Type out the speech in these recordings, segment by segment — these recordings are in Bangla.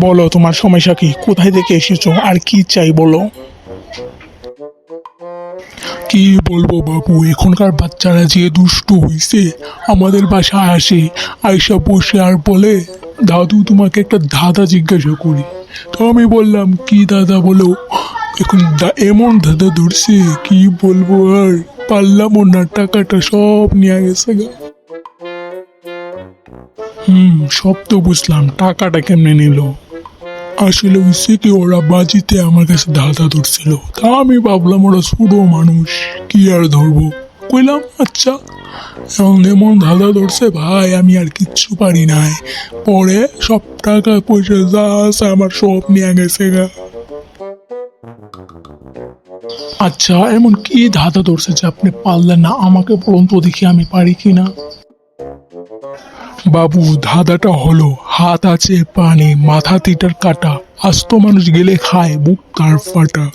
বলো তোমার সমস্যা কি, কোথায় থেকে এসেছো আর কি চাই বলো। কি বলবো বাবু, এখনকার বাচ্চারা যে দুষ্টু হইছে। আমাদের বাসায় আসে, আয়সা বসে আর বলে, দাদু তোমাকে একটা ধাঁধা জিজ্ঞাসা করি। তো আমি বললাম কি দাদা বলো। এখন এমন ধাঁধা ধরছে কি বলবো আর, পারলামও না, টাকাটা সব নিয়ে গেছে গা। সব তো বুঝলাম, টাকাটা কেমনে নিল। আসলে হইছে কি, ওরা বাজিতে আমার কাছে ধাঁধা ধরছিল, তা আমি ভাবলাম ওরা ছোট মানুষ, কি আর ধরবো। কইলাম আচ্ছা। এখন এমন ধাঁধা ধরছে ভাই, আমি আর কিচ্ছু পারি নাই। পরে সব টাকা পয়সা যা আছে আমার সব নিয়ে গেছে গা। আচ্ছা, এমন কি ধাঁধা ধরছে যে আপনি পারলেন না, আমাকে বলুন তো দেখি আমি পারি কিনা। বাবু, ধাঁধাটা হলো, হাত আছে পানি, মাথা তিটার কাটা, আস্ত মানুষ গেলে খায়, বুক তার ফাটা।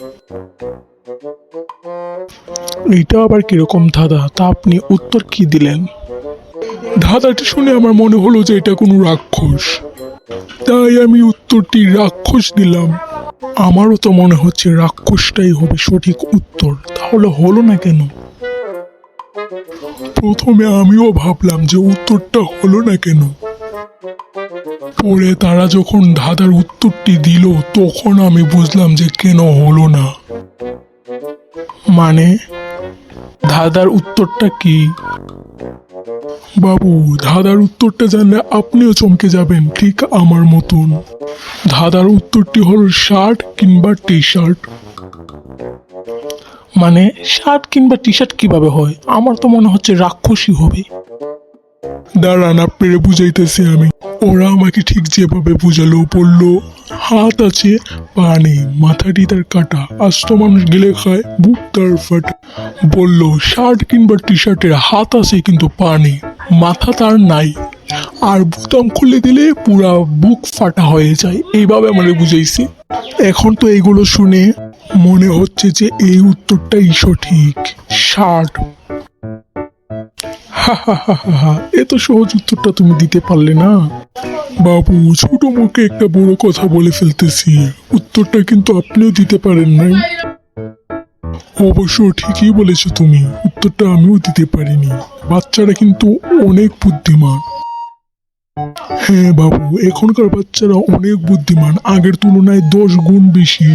এটা আবার কিরকম ধাঁধা, তা আপনি উত্তর কি দিলেন? ধাঁধাটি শুনে আমার মনে হলো যে এটা কোনো রাক্ষস, তাই আমি উত্তরটি রাক্ষস দিলাম। আমারও তো মনে হচ্ছে রাক্ষসটাই হবে সঠিক উত্তর, তাহলে হলো না কেন? প্রথমে আমিও ভাবলাম যে উত্তরটা হলো না কেন। পরে তারা যখন ধাঁধার উত্তরটি দিল, তখন আমি বুঝলাম যে কেন হলো না। মানে ধাঁধার উত্তরটা কি? বাবু, ধাঁধার উত্তরটা জানলে আপনিও চমকে যাবেন ঠিক আমার মতন। ধাঁধার উত্তরটি হল শার্ট কিংবা টি শার্ট। মানে শার্ট কিংবা টি শার্ট কিভাবে হয়? আমার তো মনে হচ্ছে রাক্ষসী হবে। দাঁড়ান, আপনারে বুঝাইতেছি আমি। ওরা আমাকে ঠিক যেভাবে বুঝালো, বললো হাত আছে পানি, মাথাটি তার কাটা, আস্ত মানুষ গেলে খায়, বুক তার ফাটা। বললো শার্ট কিংবা টি শার্টের হাত আছে কিন্তু পানি, মাথা তার নাই, আর বোতাম খুলে দিলে পুরা বুক ফাটা হয়ে যায়। এইভাবে আমাদের বুঝাইছে। এখন তো এইগুলো শুনে মনে হচ্ছে যে এই উত্তরটাই সঠিক, শার্ট। এত সহজ উত্তরটা তুমি দিতে পারলে না। বাবু, ছোট মুখে একটা বড় কথা বলে ফেলতেছি, উত্তরটা কিন্তু আপনিও দিতে পারেন নাই। অবশ্য ঠিকই বলেছো তুমি, উত্তরটা আমিও দিতে পারিনি। বাচ্চারা কিন্তু অনেক বুদ্ধিমান। হ্যাঁ বাবু, এখনকার বাচ্চারা অনেক বুদ্ধিমান, আগের তুলনায় 10 গুণ বেশি।